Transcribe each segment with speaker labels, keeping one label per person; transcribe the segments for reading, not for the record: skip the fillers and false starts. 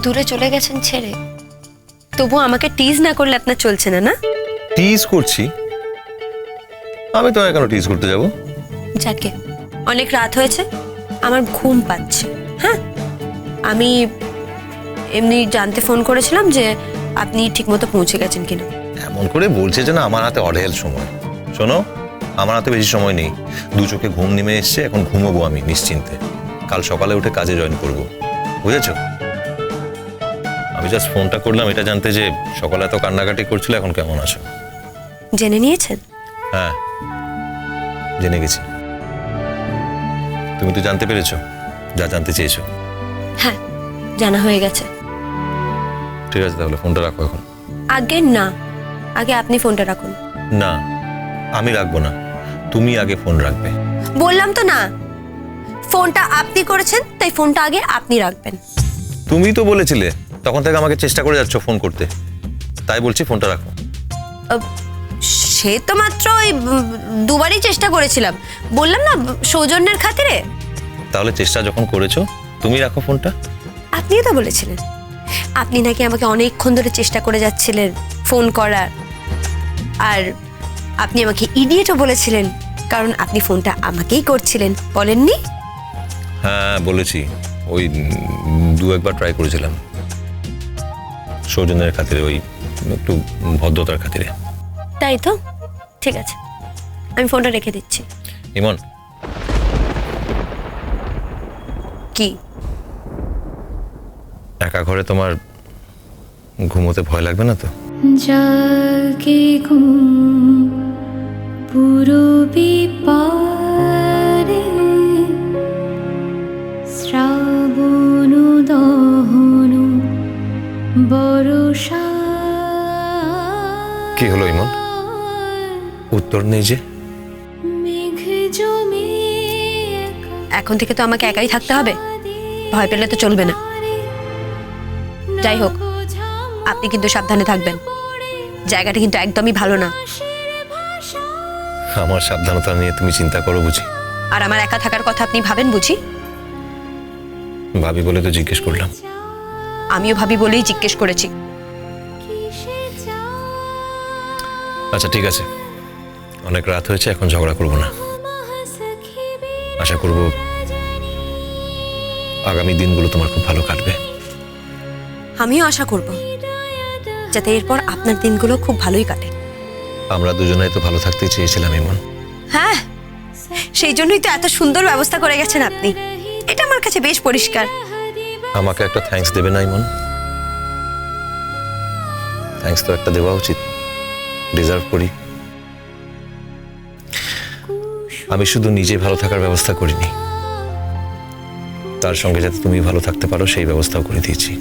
Speaker 1: দূরে চলে গেছেন ছেড়ে, তবু আমাকে টিজ না করলে আপনার চলছে না, না?
Speaker 2: টিজ করছি? আমি তো কেন টিজ করতে যাব?
Speaker 1: যাকে, অনেক রাত হয়েছে, আমার ঘুম পাচ্ছে। হ্যাঁ, আমি এমনি জানতে ফোন করেছিলাম যে আপনি ঠিকমতো পৌঁছে গেছেন কিনা।
Speaker 2: এমন করে বলছে যে না আমার হাতে অঢেল সময়। শোনো, আমার হাতে বেশি সময় নেই। দু চোখে ঘুম নেমে এসছে, এখন ঘুমোবো আমি নিশ্চিন্তে। কাল সকালে উঠে কাজে জয়েন করব, বুঝেছো? আমি জাস্ট ফোনটা করলাম এটা জানতে যে সকালে এত কান্নাকাটি করছিল, এখন কেমন আছো?
Speaker 1: জেনে নিয়েছেন?
Speaker 2: হ্যাঁ, জেনে গেছি। তুমি তো জানতে পেরেছো যা জানতে চেয়েছো?
Speaker 1: হ্যাঁ, জানা হয়ে গেছে।
Speaker 2: ঠিক আছে, তাহলে ফোনটা রাখো এখন।
Speaker 1: আগে না, আগে আপনি ফোনটা রাখুন।
Speaker 2: না, আমি রাখবো না, তুমি আগে ফোন রাখবে।
Speaker 1: বললাম তো না, ফোনটা আপনি করেছেন তাই ফোনটা আগে আপনি রাখবেন।
Speaker 2: তুমি তো বলেছিলে, তখন থেকে আমাকে চেষ্টা করে যাচ্ছ ফোন করতে, তাই বলছি ফোনটা রাখো।
Speaker 1: সে তো মাত্র ওই দুবারই চেষ্টা করেছিলাম, বললাম না সৌজন্যের খাতিরে।
Speaker 2: তাহলে চেষ্টা যখন করেছো তুমি রাখো ফোনটা।
Speaker 1: আপনিই তো বলেছিলেন, আপনি নাকি আমাকে অনেকক্ষণ ধরে চেষ্টা করে যাচ্ছিলেন ফোন করার, আর আপনি আমাকে ইডিয়েটও বলেছিলেন, কারণ আপনি ফোনটা আমাকেই করছিলেন, বলেননি?
Speaker 2: হ্যাঁ বলেছি, ওই দু একবার ট্রাই করেছিলাম সৌজন্যের খাতিরে, ওই একটু ভদ্রতার খাতিরে।
Speaker 1: তাই তো, ঠিক আছে, আমি ফোনটা রেখে দিচ্ছি।
Speaker 2: ইমন,
Speaker 1: কি?
Speaker 2: একা ঘরে তোমার ঘুমোতে ভয় লাগবে না তো?
Speaker 3: জাগে ঘুম পূরবী পারে, শ্রাবণ দহন বর্ষা।
Speaker 2: কি হলো ইমন, উত্তর নেই যে?
Speaker 3: মেঘ জমে
Speaker 1: এখন থেকে তো আমাকে একাই থাকতে হবে, ভয় পেলে তো চলবে না। যাই হোক, আপনি কিন্তু সাবধানে থাকবেন, জায়গাটা কিন্তু একদমই ভালো না।
Speaker 2: আমার সাবধানতা নিয়ে তুমি চিন্তা করো বুঝি?
Speaker 1: আর আমার একা থাকার কথা আপনি ভাবেন বুঝি?
Speaker 2: ভাবি বলে তো জিজ্ঞেস করলাম।
Speaker 1: আমিও ভাবি বলেই জিজ্ঞেস করেছি।
Speaker 2: আচ্ছা ঠিক আছে, অনেক রাত হয়েছে, এখন ঝগড়া করবো না। আশা করব আগামী দিনগুলো তোমার খুব ভালো কাটবে।
Speaker 1: আমিও আশা করব যাতে এরপর আপনার দিনগুলো খুব ভালোই কাটে।
Speaker 2: আমরা দুজনেই তো ভালো থাকতে চেয়েছিলাম ইমন।
Speaker 1: হ্যাঁ, সেই জন্যই তো এত সুন্দর ব্যবস্থা করে গেছেন আপনি, এটা আমার কাছে বেশ পরিষ্কার।
Speaker 2: আমাকে একটা থ্যাঙ্কস দেবে না ইমন? থ্যাঙ্কস তো একটা দেওয়া উচিত, ডিজার্ভ করি। আমি শুধু নিজে ভালো থাকার ব্যবস্থা করিনি, তার সঙ্গে যাতে তুমি ভালো থাকতে পারো সেই ব্যবস্থাও করে দিয়েছি,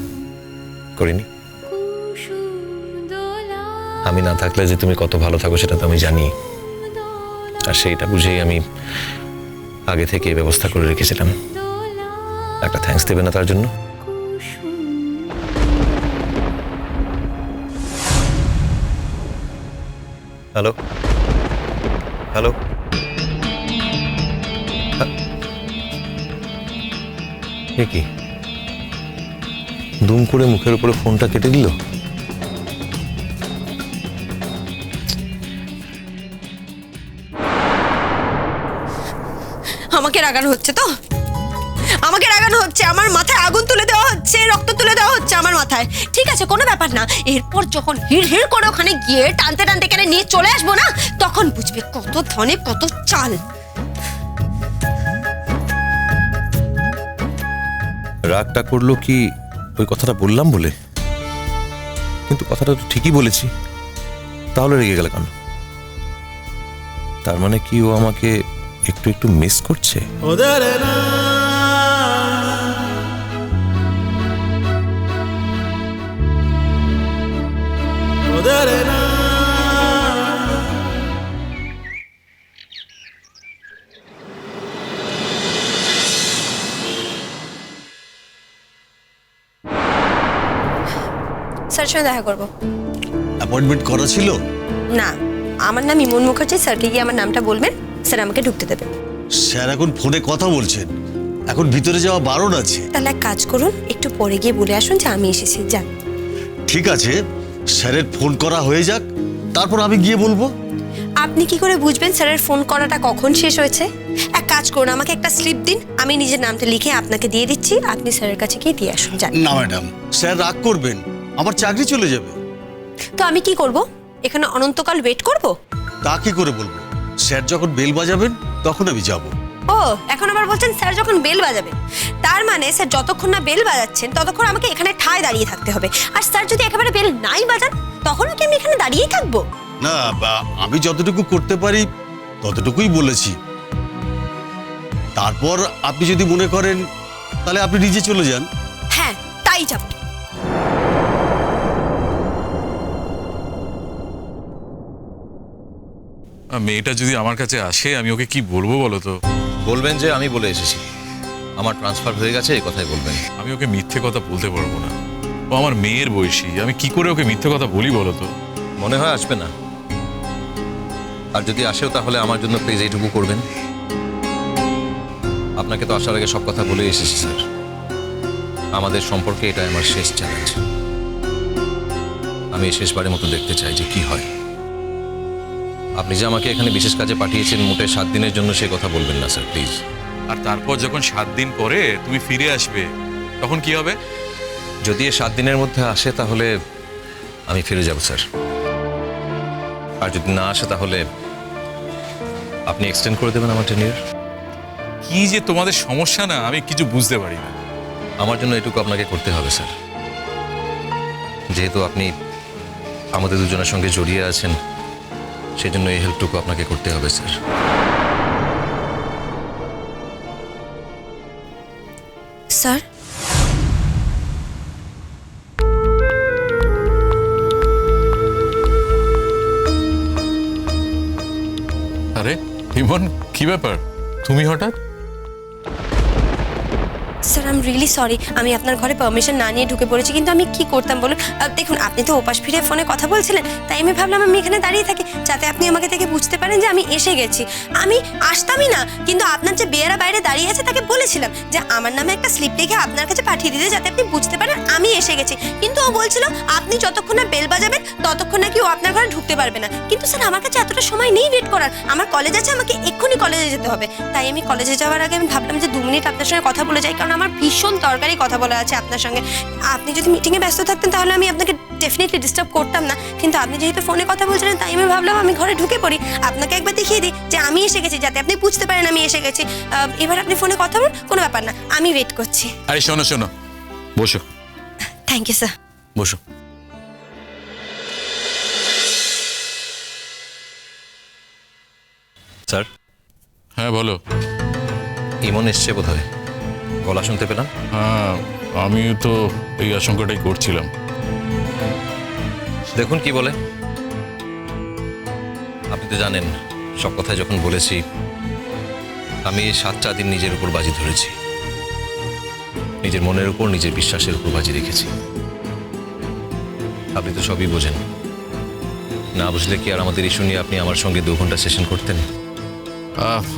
Speaker 2: করিনি? আমি না থাকলে যে তুমি কত ভালো থাকো সেটা তো আমি জানি, আর সেইটা বুঝেই আমি আগে থেকে এই ব্যবস্থা করে রেখেছিলাম। একটা থ্যাঙ্কস দেবে না তার জন্য? হ্যালো হ্যালো, কি দুম করে মুখের উপরে ফোনটা কেটে দিল?
Speaker 1: আমাকে রাগানো হচ্ছে তো, আমাকে রাগানো হচ্ছে, আমার মাথায় আগুন তুলে দেওয়া হচ্ছে, রক্ত তুলে দেওয়া হচ্ছে আমার মাথায়। ঠিক আছে, কোনো ব্যাপার না, এরপর যখন হিড় হিড় করে ওখানে গিয়ে টানতে টানতে কেন নিয়ে চলে আসবো না, তখন বুঝবে কত ধনে কত চাল।
Speaker 2: রাগটা করলো কি ওই কথাটা বললাম বলে? কিন্তু কথাটা তো ঠিকই বলেছি, তাহলে রেগে গেল কেন? তার মানে কি ও আমাকে একটু একটু মিস করছে?
Speaker 1: স্যার সঙ্গে দেখা করবো।
Speaker 4: অ্যাপয়েন্টমেন্ট করা ছিল?
Speaker 1: না, আমার নাম ইমন মুখার্জি, স্যারকে গিয়ে আমার নামটা বলবেন, স্যার আমাকে ঢুকতে দেবেন।
Speaker 4: স্যার এখন ফোনে কথা বলছেন, এখন ভিতরে যাওয়া বারণ আছে।
Speaker 1: তাহলে এক কাজ করুন, একটু পরে গিয়ে বলে আসুন যে আমি এসেছি, যান।
Speaker 4: ঠিক আছে, স্যারের ফোন করা হয়ে যাক, তারপর আমি গিয়ে বলবো।
Speaker 1: আপনি কি করে বুঝবেন স্যারের ফোন করাটা কখন শেষ হয়েছে? এক কাজ করুন, আমাকে একটা স্লিপ দিন, আমি নিজের নামটা লিখে আপনাকে দিয়ে দিচ্ছি, আপনি স্যারের কাছে গিয়ে দিয়ে আসুন, যান।
Speaker 4: না ম্যাডাম, স্যার রাগ করবেন, আমার চাকরি চলে যাবে।
Speaker 1: তো আমি কি করব? এখানে অনন্তকাল ওয়েট করব?
Speaker 4: তা কি করে বলবো? স্যার যখন বেল বাজাবেন তখন আমি যাব।
Speaker 1: ও, এখন আবার বলছেন স্যার যখন বেল বাজাবে। তার মানে স্যার যতক্ষণ না বেল বাজাচ্ছেন ততক্ষণ আমাকে এখানে ঠায় দাঁড়িয়ে থাকতে হবে। আর স্যার যদি একেবারে বেল নাই বাজান, তখন কি আমি এখানে দাঁড়িয়েই থাকবো?
Speaker 4: না, আমি যতটুকু করতে পারি ততটুকুই বলেছি। তারপর আপনি যদি মনে করেন তাহলে আপনি নিজে চলে যান।
Speaker 1: হ্যাঁ, তাই যাব।
Speaker 5: মেয়েটা যদি আমার কাছে আসে আমি ওকে কি বলবো বলো তো?
Speaker 2: বলবেন যে আমি বলে এসেছি, আমার ট্রান্সফার হয়ে গেছে, এই কথাই বলবেন।
Speaker 5: আমি ওকে মিথ্যে কথা বলতে পারবো না। ও আমার মেয়ের বয়সী, আমি কি করে ওকে মিথ্যে কথা বলি বলো তো?
Speaker 2: মনে হয় আসবে না, আর যদি আসেও তাহলে আমার জন্য প্লিজ এইটুকু করবেন। আপনাকে তো আসার আগে সব কথা বলে এসেছি স্যার, আমাদের সম্পর্কে এটা আমার শেষ চ্যালেঞ্জ। আমি এই শেষবারের মতো দেখতে চাই যে কি হয়। আপনি যে আমাকে এখানে বিশেষ কাজে পাঠিয়েছেন মোটে 7 দিনের জন্য, সে কথা বলবেন না স্যার প্লিজ।
Speaker 5: আর তারপর যখন 7 দিন পরে তুমি ফিরে আসবে তখন কি হবে?
Speaker 2: যদি এ 7 দিনের মধ্যে আসে তাহলে আমি ফিরে যাব স্যার, আর যদি না আসে তাহলে আপনি এক্সটেন্ড করে দেবেন আমার টেনিয়র।
Speaker 5: কি যে তোমাদের সমস্যা না, আমি কিছু বুঝতে পারি না।
Speaker 2: আমার জন্য এটুকু আপনাকে করতে হবে স্যার, যেহেতু আপনি আমাদের দুজনের সঙ্গে জড়িয়ে আছেন, সেজন্য এই হেল্পটুকু আপনাকে করতে হবে স্যার।
Speaker 1: স্যার,
Speaker 5: আরে ইমন, কি ব্যাপার? তুমি হঠাৎ?
Speaker 1: Sir I am really sorry, আমি আপনার ঘরে পারমিশন না নিয়ে ঢুকে পড়েছি, কিন্তু আমি কি করতাম বলুন? দেখুন, আপনি তো ওপাশ ফিরে ফোনে কথা বলছিলেন, তাই আমি ভাবলাম আমি এখানে দাঁড়িয়ে থাকি, যাতে আপনি আমাকে দেখে বুঝতে পারেন যে আমি এসে গেছি। আমি আসতামই না, কিন্তু আপনার যে বেয়ারা বাইরে দাঁড়িয়ে আছে তাকে বলেছিলাম যে আমার নামে একটা স্লিপ লিখে আপনার কাছে পাঠিয়ে দিতে, যাতে আপনি বুঝতে পারেন আমি এসে গেছি। কিন্তু ও বলছিল আপনি যতক্ষণ না বেল বাজাবেন ততক্ষণ নাকি ও আপনার ঘরে ঢুকতে পারবে না। কিন্তু স্যার আমার কাছে এতটা সময় নেই ওয়েট করার, আমার কলেজ আছে, আমাকে এক্ষুনি কলেজে যেতে হবে। তাই আমি কলেজে যাওয়ার আগে আমি ভাবলাম যে 2 মিনিট আপনার সঙ্গে কথা বলে যাই, কারণ আমার ভীষণ দরকারি কথা বলা আছে আপনার সঙ্গে। আপনি যদি মিটিংয়ে ব্যস্ত থাকতেন তাহলে আমি আপনাকে ডেফিনেটলি ডিস্টার্ব করতাম না, কিন্তু আপনি যেহেতু ফোনে কথা বলছিলেন তাই আমি ভাবলাম আমি ঘরে ঢুকে পড়ি, আপনাকে একবার দেখিয়ে দিই যে আমি এসে গেছি, যাতে আপনি বুঝতে পারেন আমি এসে গেছি। এবার আপনি ফোনে কথা বলুন, কোনো ব্যাপার না, আমি ওয়েট করছি।
Speaker 5: আরে শোনো শোনো, বসো
Speaker 1: থ্যাংক ইউ স্যার।
Speaker 5: বসো।
Speaker 2: স্যার,
Speaker 5: হ্যাঁ বলো।
Speaker 2: ইমন এসছে বোধহয়, গলা শুনতে পেলাম।
Speaker 5: হ্যাঁ, আমি তো এই আশঙ্কাটাই করছিলাম।
Speaker 2: দেখুন কি বলে। আপনি তো জানেন সব কথাই যখন বলেছি, আমি এই 7টা দিন নিজের উপর বাজি ধরেছি, নিজের মনের উপর, নিজের বিশ্বাসের উপর বাজি রেখেছি। আপনি তো সবই বোঝেন, না বুঝলে কি আর আমাদের ইস্যু নিয়ে আপনি আমার সঙ্গে 2 ঘন্টা সেশন করতেন?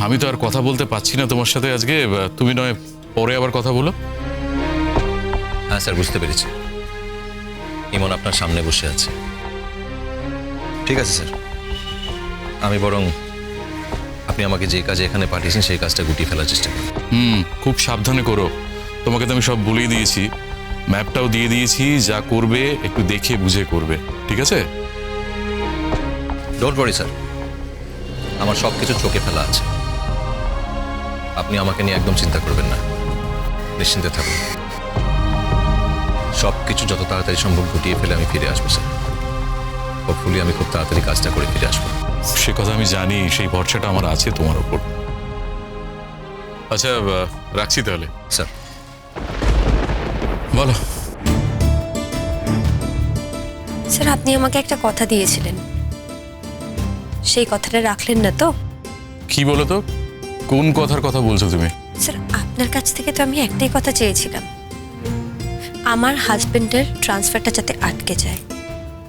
Speaker 5: আমি তো আর কথা বলতে পারছি না তোমার সাথে আজকে, তুমি নয় পরে আবার কথা বলো।
Speaker 2: হ্যাঁ স্যার, বুঝতে পেরেছি। ইমন আপনার সামনে বসে আছে। ঠিক আছে স্যার, আমি বরং আপনি আমাকে যে কাজে এখানে পাঠিয়েছেন সেই কাজটা গুটিয়ে ফেলার চেষ্টা করি।
Speaker 5: খুব সাবধানে করো। তোমাকে তো আমি সব বলেই দিয়েছি, ম্যাপটাও দিয়ে দিয়েছি, যা করবে একটু দেখে বুঝে করবে, ঠিক আছে?
Speaker 2: ডোন্ট ওয়ারি স্যার, আমার সব কিছু চোখে ফেলা আছে। আপনি আমাকে নিয়ে একদম চিন্তা করবেন না, নিশ্চিন্তে থাকুন। সব কিছু যত তাড়াতাড়ি সম্ভব গুটিয়ে ফেলে আমি ফিরে আসবো স্যার। হোপফুলি আমি খুব তাড়াতাড়ি কাজটা করে ফিরে আসবো।
Speaker 5: সে কথা আমি জানি, সেই ভরসাটা আমার আছে তোমার ওপর। আচ্ছা, রাখছি তাহলে।
Speaker 2: স্যার,
Speaker 5: বলো।
Speaker 1: স্যার, আপনি আমাকে একটা কথা দিয়েছিলেন, সেই কথাটা রাখলেন না তো?
Speaker 5: কি বলো তো, কোন কথার কথা বলছো তুমি?
Speaker 1: স্যার, আপনার কাছ থেকে তো আমি একটাই কথা চেয়েছিলাম, আমার হাজবেন্ডের ট্রান্সফারটা যাতে আটকে যায়।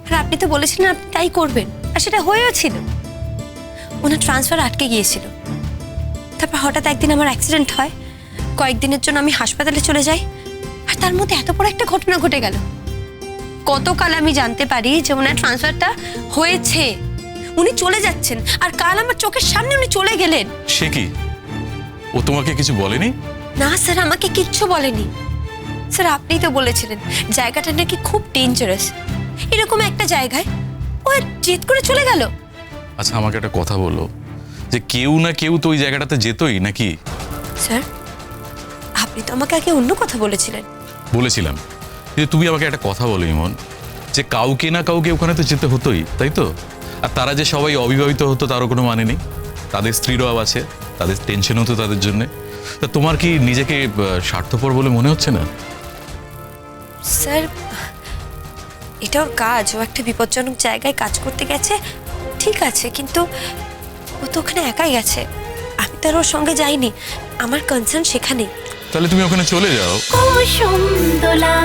Speaker 1: আর আপনি তো বলেছিলেন আপনি তাই করবেন, আর সেটা হয়েও ছিল। ওনার ট্রান্সফার আটকে গিয়েছিল, তারপর হঠাৎ একদিন আমার অ্যাক্সিডেন্ট হয়, কয়েকদিনের জন্য আমি হাসপাতালে চলে যাই, আর তার মধ্যে এত বড় একটা ঘটনা ঘটে গেল। গতকাল আমি জানতে পারি যে ওনার ট্রান্সফারটা হয়েছে, উনি চলে যাচ্ছেন, আর কাল আমার চোখের সামনে উনি চলে গেলেন।
Speaker 5: সে কি, ও তোমাকে কিছু বলেনি?
Speaker 1: না স্যার, আমাকে কিচ্ছু বলেনি। স্যার আপনি তো বলেছিলেন জায়গাটা নাকি খুব ডেঞ্জারাস, এরকম একটা জায়গায় ও জেদ করে চলে গেল।
Speaker 5: আচ্ছা আমাকে একটা কথা বলো, যে কেউ না কেউ তো ওই জায়গাটাতে যেতই নাকি?
Speaker 1: স্যার আপনি তো আমাকে আগে অন্য কথা বলেছিলেন।
Speaker 5: বলেছিলাম, কিন্তু তুমি আমাকে একটা কথা বলো ইমন, যে কাউকে না কাউকে ওখানে তো যেতে হতোই, তাই তো? আর তারা যে সবাই অবিবাহিত হতো তারও কোনো মানে নেই, তাদের স্ত্রীরাও আছে, তাদের টেনশন হতো তাদের জন্যে। তা তোমার কি নিজেকে স্বার্থপর বলে মনে হচ্ছে না?
Speaker 1: স্যার এটা ওর কাজ, ও একটা বিপজ্জনক জায়গায় কাজ করতে গেছে, ঠিক আছে, কিন্তু ও তো ওখানে একাই গেছে, আমি তো আর ওর সঙ্গে যাইনি, আমার কনসার্ন সেখানেই।
Speaker 5: তাহলে তুমি ওখানে চলে যাও।
Speaker 3: কুসুম দোলা